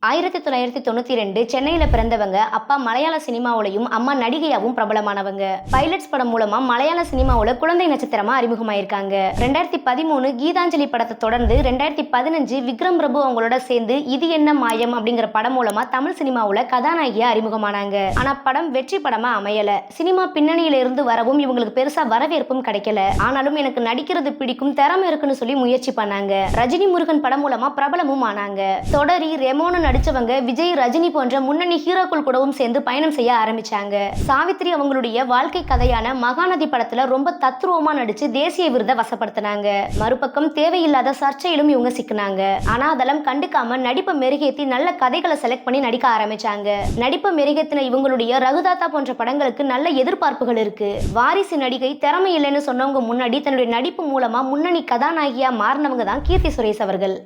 1992 சென்னையில பிறந்தவங்க. அப்பா மலையாள சினிமாவுலயும், அம்மா நடிகையாவும் பிரபலமானவங்க. பைலட்ஸ் படம் மூலமா மலையாள சினிமாவுல குழந்தை நட்சத்திரமா அறிமுகமாயிருக்காங்க. 2013 கீதாஞ்சலி படத்தை தொடர்ந்து 2015 விக்ரம் பிரபு அவங்களோட சேர்ந்து இது என்ன மாயம் அப்படிங்கிற படம் மூலமா தமிழ் சினிமாவுல கதாநாயகியா அறிமுகமானாங்க. ஆனா படம் வெற்றி படமா அமையல. சினிமா பின்னணியில இருந்து வரவும் இவங்களுக்கு பெருசா வரவேற்பும் கிடைக்கல. ஆனாலும் எனக்கு நடிக்கிறது பிடிக்கும், திறமை இருக்குன்னு சொல்லி முயற்சி பண்ணாங்க. ரஜினி முருகன் படம் மூலமா பிரபலமும் ஆனாங்க. தொடரி, ரெமோன்னு நடிச்சவங்க விஜய், ரஜினி போன்ற முன்னணி ஹீரோக்கள் கூடவும் சேர்ந்து பயணம் செய்ய ஆரம்பிச்சாங்க. சாவித்ரி அவங்களுடைய வாழ்க்கை கதையான மகாநதி படத்துல ரொம்ப தத்ரூபமா நடிச்சு தேசிய விருதை வசப்படுத்தினாங்க. மறுபக்கம் தேவையில்லாத சர்ச்சையிலும் இவங்க சிக்கினாங்க. ஆனா அதெல்லாம் கண்டுக்காம நடிப்பை மெருகேத்தி நல்ல கதைகளை செலக்ட் பண்ணி நடிக்க ஆரம்பிச்சாங்க. நடிப்பை மெருகேத்தின இவங்களுடைய ரகுதாத்தா போன்ற படங்களுக்கு நல்ல எதிர்பார்ப்புகள் இருக்கு. வாரிசு நடிகை திறமை இல்லைன்னு சொன்னவங்க முன்னாடி தன்னுடைய நடிப்பு மூலமா முன்னணி கதாநாயகியா மாறினவங்க தான் கீர்த்தி சுரேஷ் அவர்கள்.